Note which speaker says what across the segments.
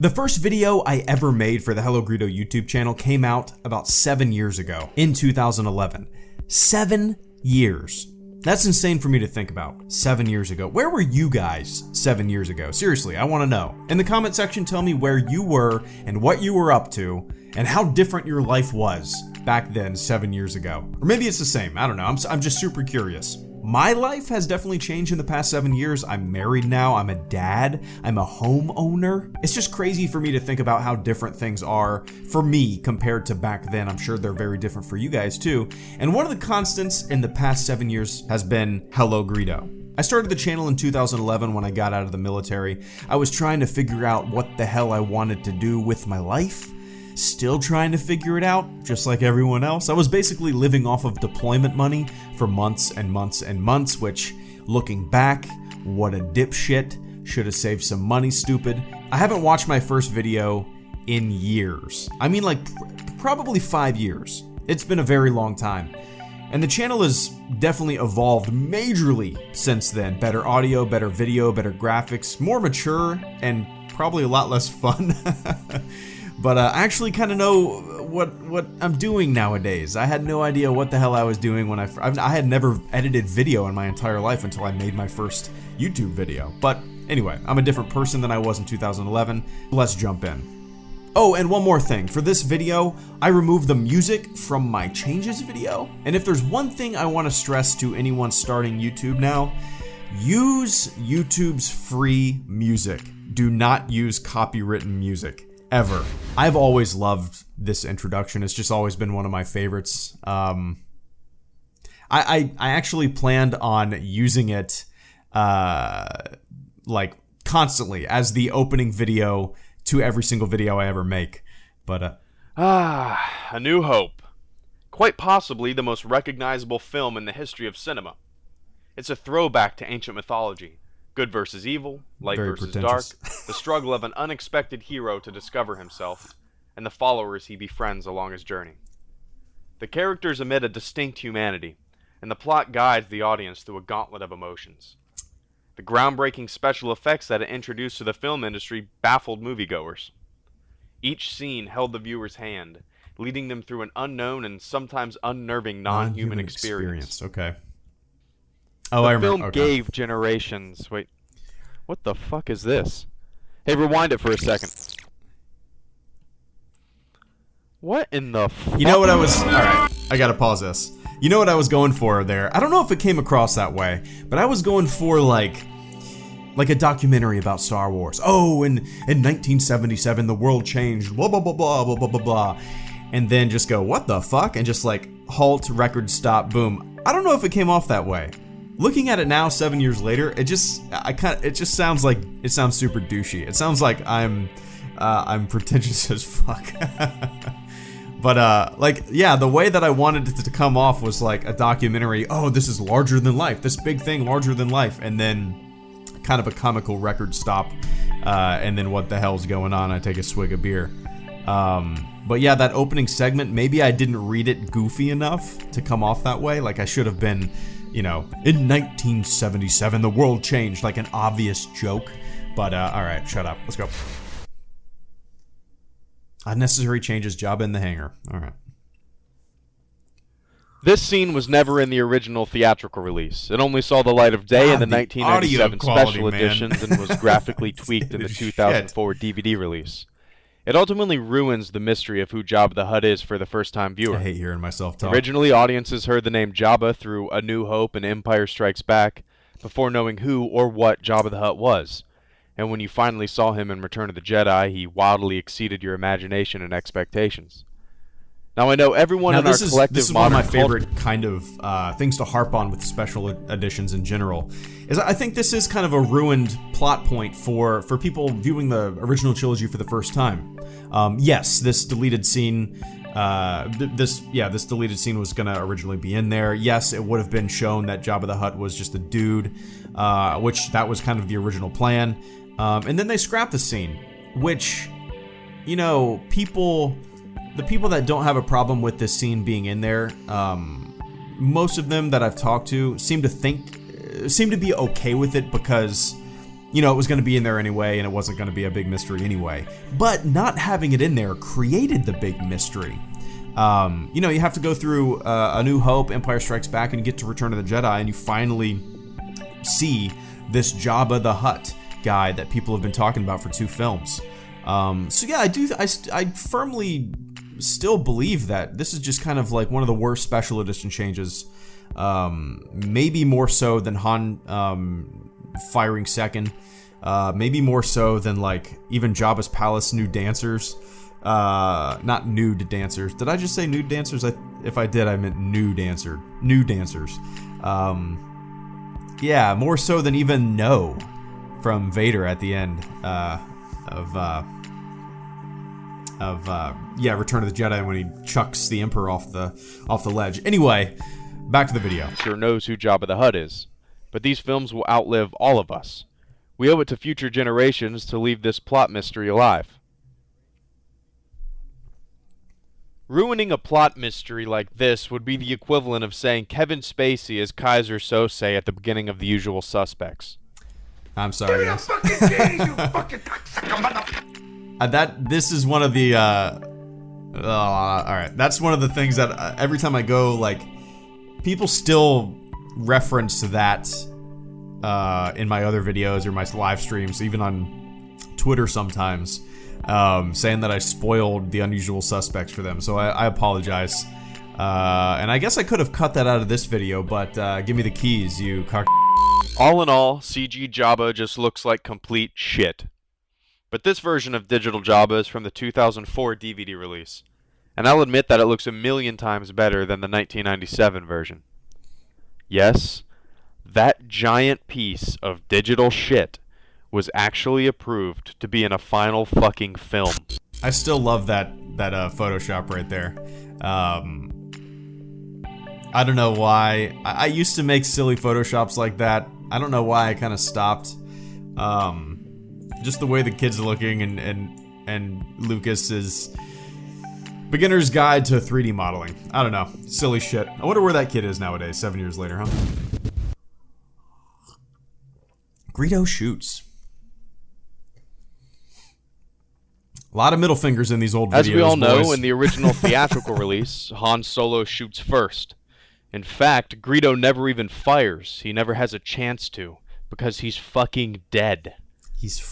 Speaker 1: The first video I ever made for the HelloGreedo YouTube channel came out about 7 years ago, in 2011. 7 years. That's insane for me to think about. 7 years ago. Where were you guys 7 years ago? Seriously, I want to know. In the comment section, tell me where you were and what you were up to and how different your life was back then 7 years ago. Or maybe it's the same. I don't know. I'm just super curious. My life has definitely changed in the past 7 years. I'm married now, I'm a dad, I'm a homeowner. It's just crazy for me to think about how different things are for me compared to back then. I'm sure they're very different for you guys too. And one of the constants in the past 7 years has been HelloGreedo. I started the channel in 2011 when I got out of the military. I was trying to figure out what the hell I wanted to do with my life. Still trying to figure it out, just like everyone else. I was basically living off of deployment money for months and months and months, which, looking back, what a dipshit. Should have saved some money, stupid. I haven't watched my first video in years. I mean, like, probably 5 years. It's been a very long time. And the channel has definitely evolved majorly since then. Better audio, better video, better graphics, more mature, and probably a lot less fun. But I actually kind of know what I'm doing nowadays. I had no idea what the hell I was doing when I had never edited video in my entire life until I made my first YouTube video. But anyway, I'm a different person than I was in 2011. Let's jump in. Oh, and one more thing. For this video, I removed the music from my changes video. And if there's one thing I want to stress to anyone starting YouTube now, use YouTube's free music. Do not use copywritten music. Ever. I've always loved this introduction. It's just always been one of my favorites. I actually planned on using it like constantly as the opening video to every single video I ever make. But
Speaker 2: A New Hope. Quite possibly the most recognizable film in the history of cinema. It's a throwback to ancient mythology. Good versus evil, light versus dark, the struggle of an unexpected hero to discover himself, and the followers he befriends along his journey. The characters emit a distinct humanity, and the plot guides the audience through a gauntlet of emotions. The groundbreaking special effects that it introduced to the film industry baffled moviegoers. Each scene held the viewer's hand, leading them through an unknown and sometimes unnerving non-human experience.
Speaker 1: Okay. Oh, I remember.
Speaker 2: The film gave generations. Wait, what the fuck is this? Hey, rewind it for a second. What in the fuck?
Speaker 1: You know what I was... Alright, I gotta pause this. You know what I was going for there? I don't know if it came across that way, but I was going for like a documentary about Star Wars. Oh, in 1977, the world changed, blah, blah, blah, blah, blah, blah, blah, blah. And then just go, what the fuck? And just like, halt, record, stop, boom. I don't know if it came off that way. Looking at it now, 7 years later, it just sounds like, it sounds super douchey. It sounds like I'm pretentious as fuck. But like, yeah, the way that I wanted it to come off was like a documentary. Oh, this is larger than life. This big thing, larger than life, and then kind of a comical record stop, and then what the hell's going on? I take a swig of beer. But yeah, that opening segment, maybe I didn't read it goofy enough to come off that way. Like I should have been, you know, in 1977, the world changed, like an obvious joke. But, alright, shut up. Let's go. Unnecessary changes, Jabba in the hangar. Alright.
Speaker 2: This scene was never in the original theatrical release. It only saw the light of day in the 1997 special editions and was graphically tweaked in the 2004 DVD release. It ultimately ruins the mystery of who Jabba the Hutt is for the first-time viewer.
Speaker 1: I hate hearing myself talk.
Speaker 2: Originally, audiences heard the name Jabba through A New Hope and Empire Strikes Back before knowing who or what Jabba the Hutt was. And when you finally saw him in Return of the Jedi, he wildly exceeded your imagination and expectations. Now, I know everyone in our collective
Speaker 1: this is one of my favorite kind of things to harp on with special editions in general. Is I think this is kind of a ruined plot point for people viewing the original trilogy for the first time. Yes, this deleted scene, this deleted scene was gonna originally be in there. Yes, it would have been shown that Jabba the Hutt was just a dude, which that was kind of the original plan. And then they scrapped the scene, which, you know, the people that don't have a problem with this scene being in there, most of them that I've talked to seem to be okay with it because you know, it was going to be in there anyway, and it wasn't going to be a big mystery anyway. But not having it in there created the big mystery. You know, you have to go through A New Hope, Empire Strikes Back, and you get to Return of the Jedi, and you finally see this Jabba the Hutt guy that people have been talking about for 2 films. So yeah, I firmly still believe that this is just kind of like one of the worst special edition changes. Maybe more so than Han firing second. Maybe more so than like even Jabba's Palace nude dancers. Not nude dancers. Did I just say nude dancers? If I did, I meant new dancers. Yeah, more so than even No from Vader at the end of Return of the Jedi when he chucks the Emperor off the ledge. Anyway, back to the video.
Speaker 2: Sure knows who Jabba the Hutt is, but these films will outlive all of us. We owe it to future generations to leave this plot mystery alive. Ruining a plot mystery like this would be the equivalent of saying Kevin Spacey is Kaiser Sose at the beginning of The Usual Suspects.
Speaker 1: I'm sorry, guys. This is one of the alright. That's one of the things that every time I go, like, people still reference that in my other videos or my live streams, even on Twitter sometimes, saying that I spoiled The Unusual Suspects for them. So I apologize. And I guess I could have cut that out of this video, but give me the keys, you cock.
Speaker 2: All in all, CG Jabba just looks like complete shit. But this version of Digital Jabba is from the 2004 DVD release, and I'll admit that it looks a million times better than the 1997 version. Yes, that giant piece of digital shit was actually approved to be in a final fucking film.
Speaker 1: I still love that Photoshop right there. I don't know why. I used to make silly Photoshops like that. I don't know why I kind of stopped. Just the way the kid's looking and Lucas's beginner's guide to 3D modeling. I don't know. Silly shit. I wonder where that kid is nowadays, 7 years later, huh? Greedo shoots. A lot of middle fingers in these old videos,
Speaker 2: As we all know,
Speaker 1: boys.
Speaker 2: in the original theatrical release, Han Solo shoots first. In fact, Greedo never even fires. He never has a chance to, because he's fucking dead.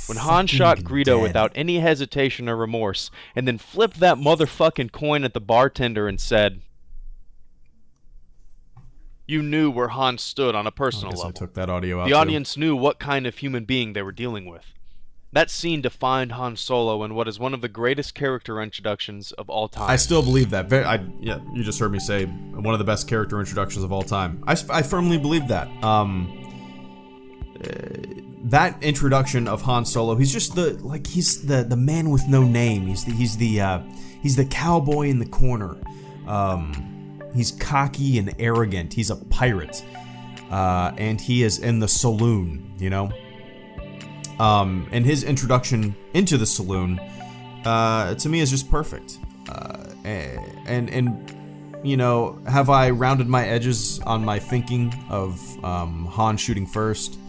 Speaker 2: When Han shot Greedo without any hesitation or remorse, and then flipped that motherfucking coin at the bartender and said, you knew where Han stood on a personal level.
Speaker 1: I took that audio out
Speaker 2: the audience knew what kind of human being they were dealing with. That scene defined Han Solo in what is one of the greatest character introductions of all time.
Speaker 1: I still believe that. Yeah, you just heard me say one of the best character introductions of all time. I firmly believe that. That introduction of Han Solo, he's just he's the man with no name. He's the cowboy in the corner. He's cocky and arrogant. He's a pirate, and he is in the saloon. You know. And his introduction into the saloon, to me, is just perfect. And you know, have I rounded my edges on my thinking of Han shooting first?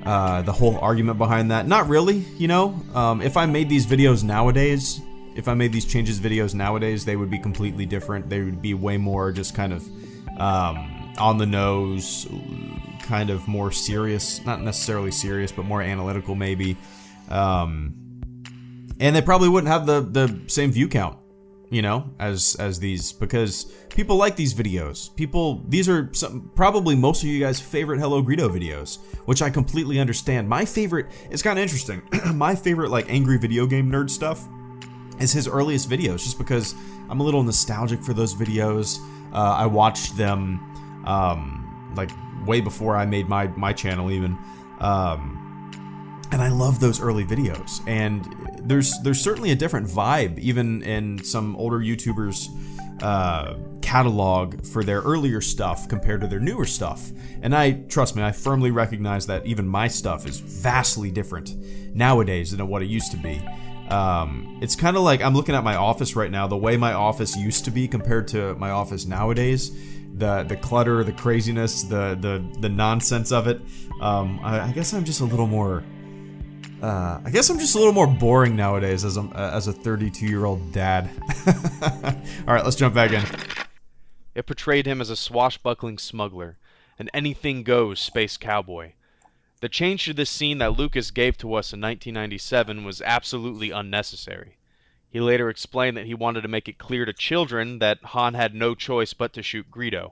Speaker 1: The whole argument behind that, not really. You know, if I made these videos nowadays, if I made these changes videos nowadays, they would be completely different. They would be way more just kind of on the nose, kind of more serious, not necessarily serious, but more analytical maybe. And they probably wouldn't have the same view count, you know, as these, because people like these videos. These are probably most of you guys' favorite HelloGreedo videos, which I completely understand. My favorite, it's kind of interesting. My favorite, like, angry video game nerd stuff is his earliest videos, just because I'm a little nostalgic for those videos. I watched them like way before I made my channel even, and I love those early videos. And there's certainly a different vibe even in some older YouTubers catalog for their earlier stuff compared to their newer stuff. And trust me, I firmly recognize that even my stuff is vastly different nowadays than what it used to be. It's kind of like I'm looking at my office right now, the way my office used to be compared to my office nowadays. The clutter, the craziness, the nonsense of it. I guess I'm just a little more I guess I'm just a little more boring nowadays as a 32-year-old dad. All right, let's jump back in.
Speaker 2: It portrayed him as a swashbuckling smuggler, an anything-goes space cowboy. The change to this scene that Lucas gave to us in 1997 was absolutely unnecessary. He later explained that he wanted to make it clear to children that Han had no choice but to shoot Greedo.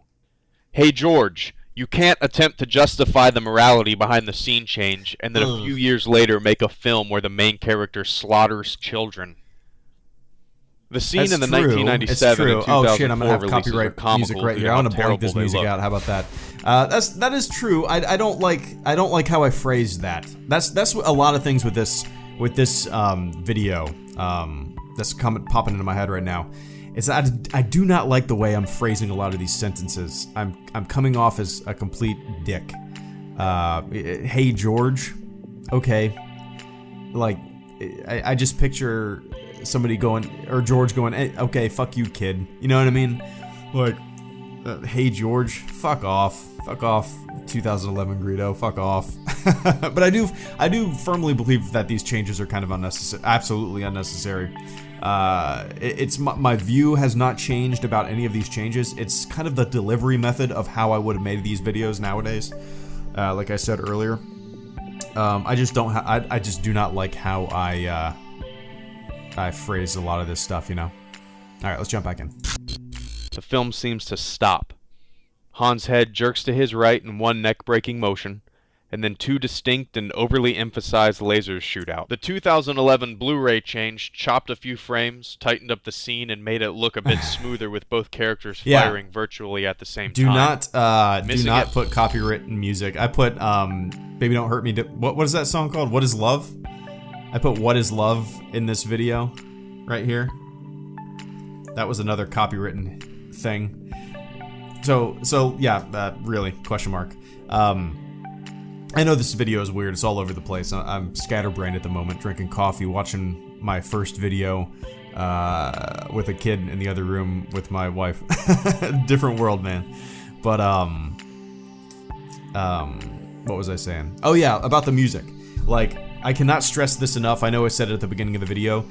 Speaker 2: Hey George, you can't attempt to justify the morality behind the scene change and then a few years later make a film where the main character slaughters children. The scene in the 1997 and 2004
Speaker 1: oh shit, I'm gonna have
Speaker 2: releases
Speaker 1: copyright
Speaker 2: are comical
Speaker 1: music right
Speaker 2: due
Speaker 1: here.
Speaker 2: to
Speaker 1: I'm
Speaker 2: how
Speaker 1: gonna blank this
Speaker 2: terrible they
Speaker 1: music
Speaker 2: look.
Speaker 1: out. How about that? That is true. I don't like how I phrased that. That's a lot of things with this video that's popping into my head right now. Is I do not like the way I'm phrasing a lot of these sentences. I'm coming off as a complete dick. Hey George, okay. Like I just picture somebody going, or George going, hey, okay, fuck you, kid. You know what I mean? Like, hey George, fuck off, 2011 Greedo, fuck off. But I do firmly believe that these changes are kind of unnecessary, absolutely unnecessary. It's my view has not changed about any of these changes. It's kind of the delivery method of how I would have made these videos nowadays. Like I said earlier, I just do not like how I phrase a lot of this stuff, you know. All right, let's jump back in.
Speaker 2: The film seems to stop. Han's head jerks to his right in one neck-breaking motion, and then two distinct and overly emphasized lasers shoot out. The 2011 Blu-ray change chopped a few frames, tightened up the scene, and made it look a bit smoother with both characters firing virtually at the same time.
Speaker 1: Do not put copyright music. I put Baby Don't Hurt Me. What is that song called? What Is Love? I put What Is Love in this video right here. That was another copywritten thing. So yeah, really, question mark. I know this video is weird. It's all over the place. I'm scatterbrained at the moment, drinking coffee, watching my first video with a kid in the other room with my wife. Different world, man. But what was I saying? Oh yeah, about the music. Like, I cannot stress this enough. I know I said it at the beginning of the video.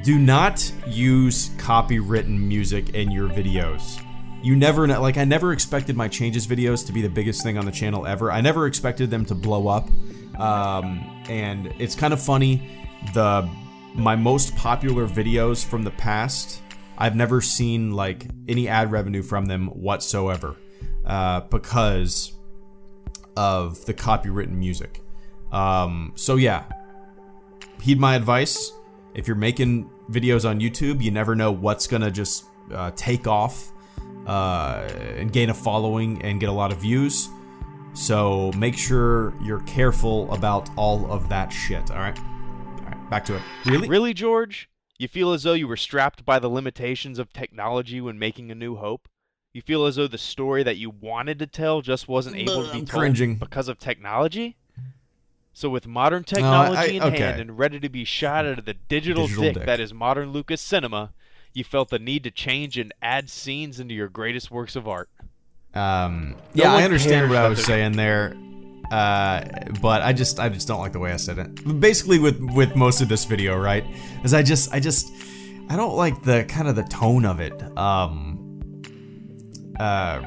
Speaker 1: Do not use copywritten music in your videos. You never know, like, I never expected my changes videos to be the biggest thing on the channel ever. I never expected them to blow up. And it's kind of funny, my most popular videos from the past, I've never seen like any ad revenue from them whatsoever, because of the copywritten music. So yeah, heed my advice. If you're making videos on YouTube, you never know what's gonna just take off and gain a following and get a lot of views. So make sure you're careful about all of that shit. All right, back to it.
Speaker 2: Really, George? You feel as though you were strapped by the limitations of technology when making A New Hope? You feel as though the story that you wanted to tell just wasn't able to be told because of technology? So with modern technology in hand and ready to be shot out of the digital dick that is modern Lucas cinema, you felt the need to change and add scenes into your greatest works of art.
Speaker 1: Yeah, I understand what I was saying there, but I just don't like the way I said it. Basically, with most of this video, right? Is I don't like the kind of the tone of it.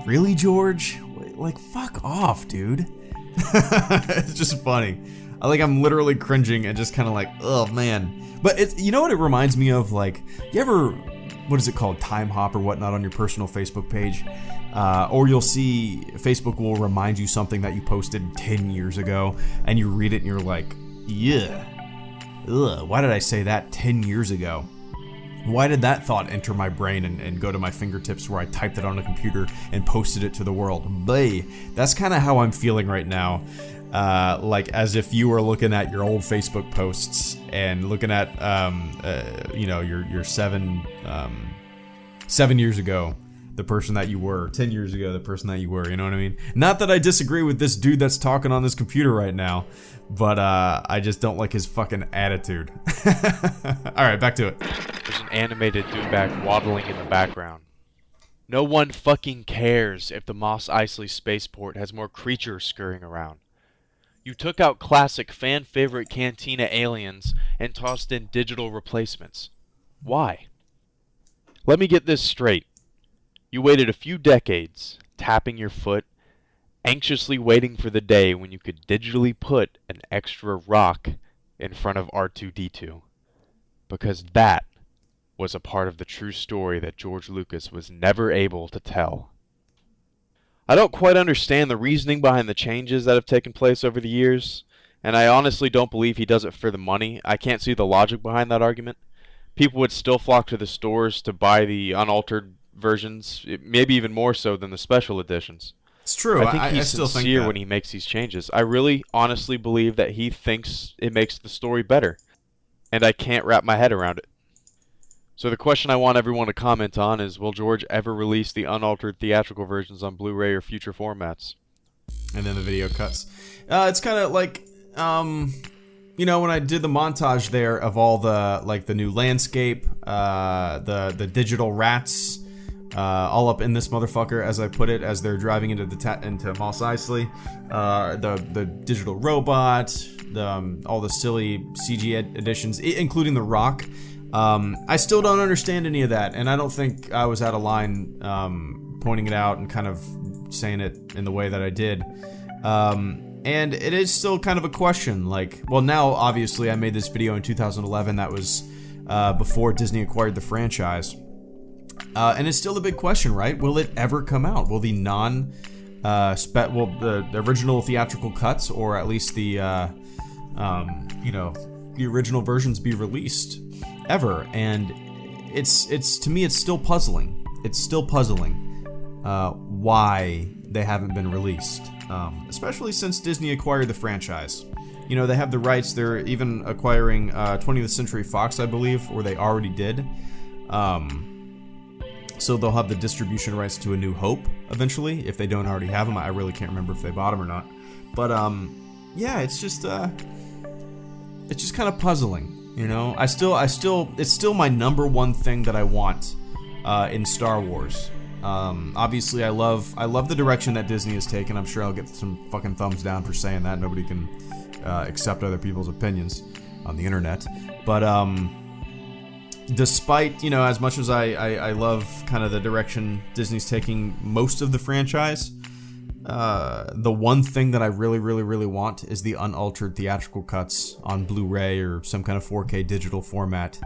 Speaker 1: Really, George? Like, fuck off, dude. It's just funny. I'm literally cringing and just kind of like, oh man. But it's, you know what it reminds me of? Like, you ever, what is it called, time hop or whatnot on your personal Facebook page? Or you'll see Facebook will remind you something that you posted 10 years ago, and you read it and you're like, yeah, ugh, why did I say that 10 years ago? Why did that thought enter my brain and go to my fingertips where I typed it on a computer and posted it to the world? Bleh. That's kind of how I'm feeling right now. Like as if you were looking at your old Facebook posts and looking at, you know, your 7 years ago, the person that you were, 10 years ago, the person that you were, you know what I mean? Not that I disagree with this dude that's talking on this computer right now, but I just don't like his fucking attitude. Alright, back to it.
Speaker 2: There's an animated dudeback waddling in the background. No one fucking cares if the Mos Eisley spaceport has more creatures scurrying around. You took out classic fan favorite Cantina aliens and tossed in digital replacements. Why? Let me get this straight. You waited a few decades, tapping your foot, anxiously waiting for the day when you could digitally put an extra rock in front of R2-D2. Because that was a part of the true story that George Lucas was never able to tell. I don't quite understand the reasoning behind the changes that have taken place over the years, and I honestly don't believe he does it for the money. I can't see the logic behind that argument. People would still flock to the stores to buy the unaltered versions, maybe even more so than the special editions.
Speaker 1: It's true.
Speaker 2: I think he's
Speaker 1: still think
Speaker 2: sincere
Speaker 1: that.
Speaker 2: when he makes these changes. I really honestly believe that he thinks it makes the story better, and I can't wrap my head around it. So the question I want everyone to comment on is, will George ever release the unaltered theatrical versions on Blu-ray or future formats?
Speaker 1: And then the video cuts. It's kind of like, you know, when I did the montage there of all the new landscape, the digital rats, all up in this motherfucker, as I put it, as they're driving into Mos Eisley, the digital robot, all the silly CG additions, including The Rock. I still don't understand any of that, and I don't think I was out of line pointing it out and kind of saying it in the way that I did. And it is still kind of a question, like, well, now, obviously, I made this video in 2011, that was before Disney acquired the franchise. And it's still a big question, right? Will it ever come out? Will the the original theatrical cuts, or at least the original versions be released ever? And it's to me, it's still puzzling. It's still puzzling why they haven't been released, especially since Disney acquired the franchise. You know, they have the rights. They're even acquiring 20th Century Fox, I believe, or they already did. So they'll have the distribution rights to A New Hope eventually, if they don't already have them. I really can't remember if they bought them or not. But yeah, it's just kind of puzzling. You know, it's still my number one thing that I want in Star Wars. Obviously, I love the direction that Disney has taken. I'm sure I'll get some fucking thumbs down for saying that. Nobody can accept other people's opinions on the internet. But despite, you know, as much as I love kind of the direction Disney's taking most of the franchise, the one thing that I really want is the unaltered theatrical cuts on Blu-ray or some kind of 4K digital format.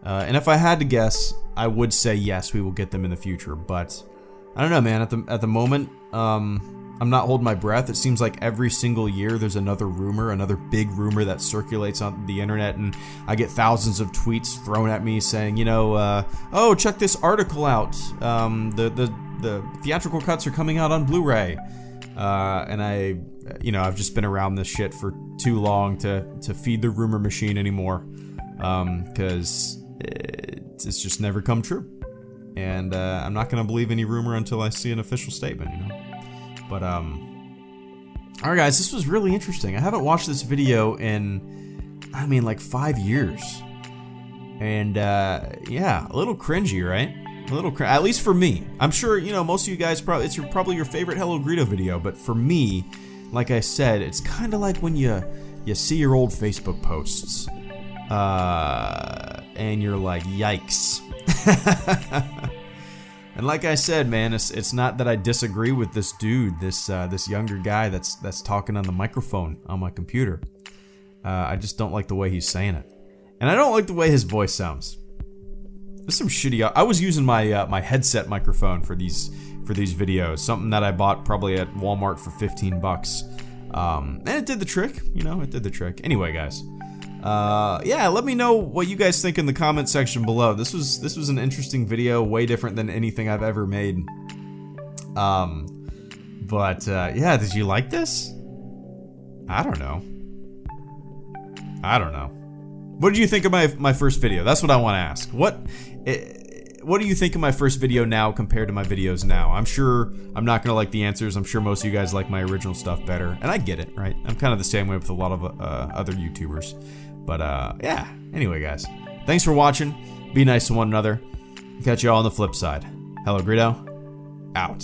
Speaker 1: And if I had to guess, I would say yes, we will get them in the future. But I don't know, man. At the moment, I'm not holding my breath. It seems like every single year there's another rumor, another big rumor that circulates on the internet, and I get thousands of tweets thrown at me saying, you know, oh, check this article out. The theatrical cuts are coming out on Blu-ray. And I've just been around this shit for too long to feed the rumor machine anymore. Because it's just never come true. And I'm not going to believe any rumor until I see an official statement, you know. But, alright guys, this was really interesting. I haven't watched this video in, like 5 years. And, yeah, a little cringy, right? A little at least for me. I'm sure, you know, most of you guys, it's probably your favorite HelloGreedo video, but for me, like I said, it's kind of like when you see your old Facebook posts, and you're like, yikes. And like I said, man, it's not that I disagree with this dude, this younger guy that's talking on the microphone on my computer. I just don't like the way he's saying it, and I don't like the way his voice sounds. There's some shitty. I was using my headset microphone for these videos, something that I bought probably at Walmart for $15, and it did the trick. You know, it did the trick. Anyway, guys. Yeah, let me know what you guys think in the comment section below. This was an interesting video, way different than anything I've ever made. But yeah, did you like this? I don't know. What did you think of my first video? That's what I want to ask. What do you think of my first video now compared to my videos now? I'm sure I'm not going to like the answers. I'm sure most of you guys like my original stuff better. And I get it, right? I'm kind of the same way with a lot of other YouTubers. But yeah, anyway guys, thanks for watching. Be nice to one another. Catch you all on the flip side. HelloGreedo, out.